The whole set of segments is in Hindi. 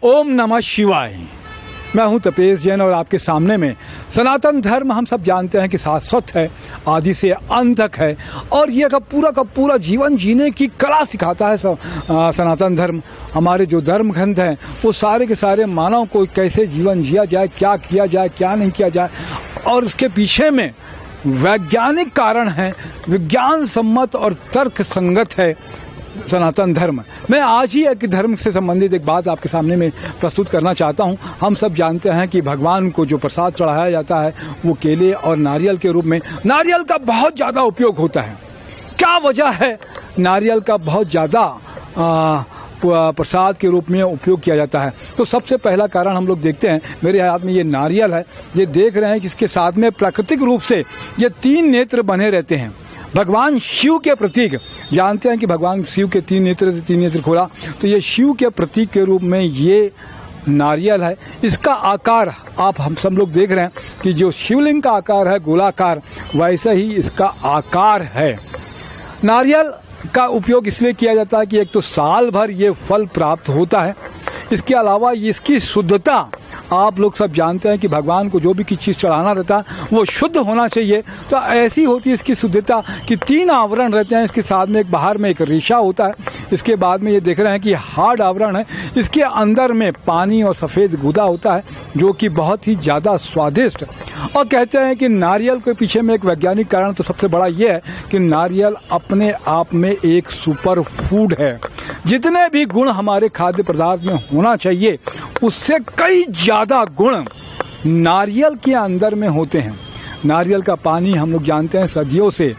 ओम नमः शिवाय। मैं हूं तपेश जैन और आपके सामने में सनातन धर्म हम सब जानते हैं कि शाश्वत है, आदि से अंत तक है और ये का पूरा जीवन जीने की कला सिखाता है। सनातन धर्म, हमारे जो धर्म ग्रंथ हैं वो सारे के सारे मानव को कैसे जीवन जिया जाए, क्या किया जाए, क्या नहीं किया जाए, और उसके पीछे में वैज्ञानिक कारण है, विज्ञान सम्मत और तर्क संगत है सनातन धर्म। मैं आज ही एक धर्म से संबंधित एक बात आपके सामने में प्रस्तुत करना चाहता हूं। हम सब जानते हैं कि भगवान को जो प्रसाद चढ़ाया जाता है वो केले और नारियल के रूप में, नारियल का बहुत ज़्यादा उपयोग होता है। क्या वजह है नारियल का बहुत ज़्यादा प्रसाद के रूप में उपयोग किया जाता है? तो सबसे पहला कारण हम लोग देखते हैं, मेरे हाथ में ये नारियल है, ये देख रहे हैं कि इसके साथ में प्राकृतिक रूप से ये 3 नेत्र बने रहते हैं। भगवान शिव के प्रतीक, जानते हैं कि भगवान शिव के 3 नेत्र खोला, तो ये शिव के प्रतीक के रूप में ये नारियल है। इसका आकार हम सब लोग देख रहे हैं कि जो शिवलिंग का आकार है गोलाकार, वैसा ही इसका आकार है। नारियल का उपयोग इसलिए किया जाता है कि एक तो साल भर ये फल प्राप्त होता है, इसके अलावा इसकी शुद्धता, आप लोग सब जानते हैं कि भगवान को जो भी किसी चीज़ चढ़ाना रहता है वो शुद्ध होना चाहिए। तो ऐसी होती है इसकी शुद्धता कि 3 आवरण रहते हैं इसके साथ में, एक बाहर में एक रेशा होता है, इसके बाद में ये देख रहे हैं कि हार्ड आवरण है, इसके अंदर में पानी और सफ़ेद गूदा होता है जो कि बहुत ही ज़्यादा स्वादिष्ट। और कहते हैं कि नारियल के पीछे में एक वैज्ञानिक कारण तो सबसे बड़ा ये है कि नारियल अपने आप में एक सुपर फूड है। जितने भी गुण हमारे खाद्य पदार्थ में होना चाहिए उससे कई ज़्यादा गुण नारियल के अंदर में होते हैं। नारियल का पानी हम लोग जानते हैं सदियों से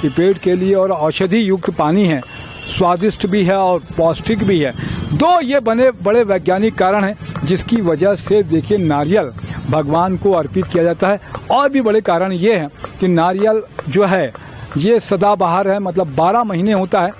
कि पेट के लिए और औषधि युक्त पानी है, स्वादिष्ट भी है और पौष्टिक भी है। 2 ये बड़े वैज्ञानिक कारण हैं जिसकी वजह से देखिए नारियल भगवान को अर्पित किया जाता है। और भी बड़े कारण ये हैं कि नारियल जो है ये सदाबहार है, मतलब 12 महीने होता है,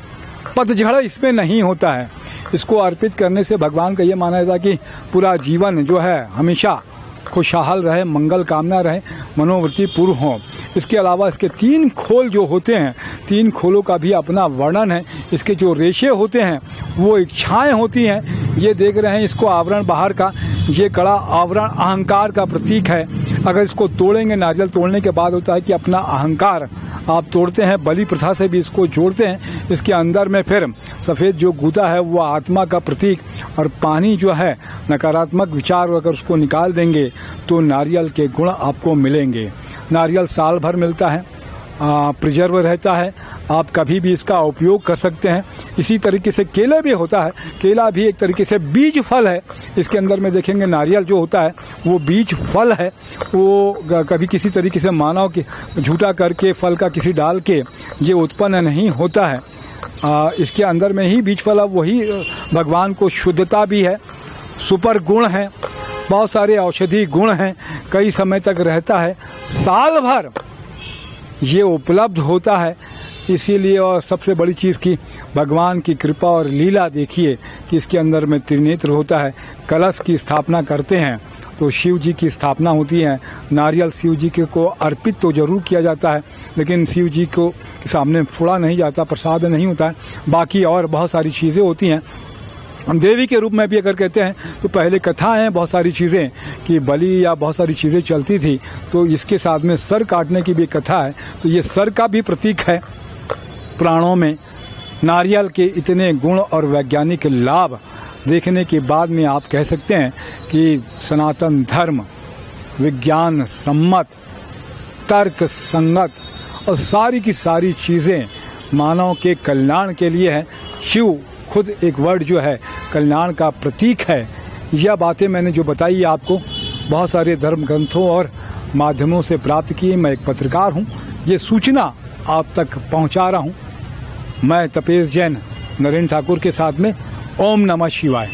पतझड़ इसमें नहीं होता है। इसको अर्पित करने से भगवान का ये माना जाता है कि पूरा जीवन जो है हमेशा खुशहाल रहे, मंगल कामना रहे, मनोवृत्ति पूर्ण हो। इसके अलावा इसके 3 खोल जो होते हैं, 3 खोलों का भी अपना वर्णन है। इसके जो रेशे होते हैं वो इच्छाएं होती हैं। ये देख रहे हैं इसको आवरण बाहर का, ये कड़ा आवरण अहंकार का प्रतीक है। अगर इसको तोड़ेंगे, नारियल तोड़ने के बाद होता है कि अपना अहंकार आप तोड़ते हैं, बलि प्रथा से भी इसको जोड़ते हैं। इसके अंदर में फिर सफ़ेद जो गूदा है वो आत्मा का प्रतीक, और पानी जो है नकारात्मक विचार, अगर उसको निकाल देंगे तो नारियल के गुण आपको मिलेंगे। नारियल साल भर मिलता है, प्रिजर्व रहता है, आप कभी भी इसका उपयोग कर सकते हैं। इसी तरीके से केले भी होता है, केला भी एक तरीके से बीज फल है। इसके अंदर में देखेंगे नारियल जो होता है वो बीज फल है, वो कभी किसी तरीके से मानव के झूठा करके फल का किसी डाल के ये उत्पन्न नहीं होता है। इसके अंदर में ही बीज फल, वही भगवान को शुद्धता भी है, सुपर गुण है, बहुत सारे औषधि गुण हैं, कई समय तक रहता है, साल भर ये उपलब्ध होता है। इसीलिए और सबसे बड़ी चीज़ की भगवान की कृपा और लीला देखिए कि इसके अंदर में त्रिनेत्र होता है। कलश की स्थापना करते हैं तो शिव जी की स्थापना होती है। नारियल शिव जी के को अर्पित तो जरूर किया जाता है, लेकिन शिव जी को सामने फोड़ा नहीं जाता, प्रसाद नहीं होता है। बाकी और बहुत सारी चीज़ें होती हैं। हम देवी के रूप में भी अगर कहते हैं तो पहले कथा हैं बहुत सारी चीज़ें कि बलि या बहुत सारी चीज़ें चलती थी, तो इसके साथ में सर काटने की भी कथा है। तो ये सर का भी प्रतीक है प्राणों में। नारियल के इतने गुण और वैज्ञानिक लाभ देखने के बाद में आप कह सकते हैं कि सनातन धर्म विज्ञान सम्मत, तर्क संगत और सारी की सारी चीज़ें मानव के कल्याण के लिए है। शिव खुद एक वर्ड जो है कल्याण का प्रतीक है। यह बातें मैंने जो बताई आपको बहुत सारे धर्म ग्रंथों और माध्यमों से प्राप्त की। मैं एक पत्रकार हूँ, ये सूचना आप तक पहुँचा रहा हूँ। मैं तपेश जैन नरेंद्र ठाकुर के साथ में। ओम नमः शिवाय।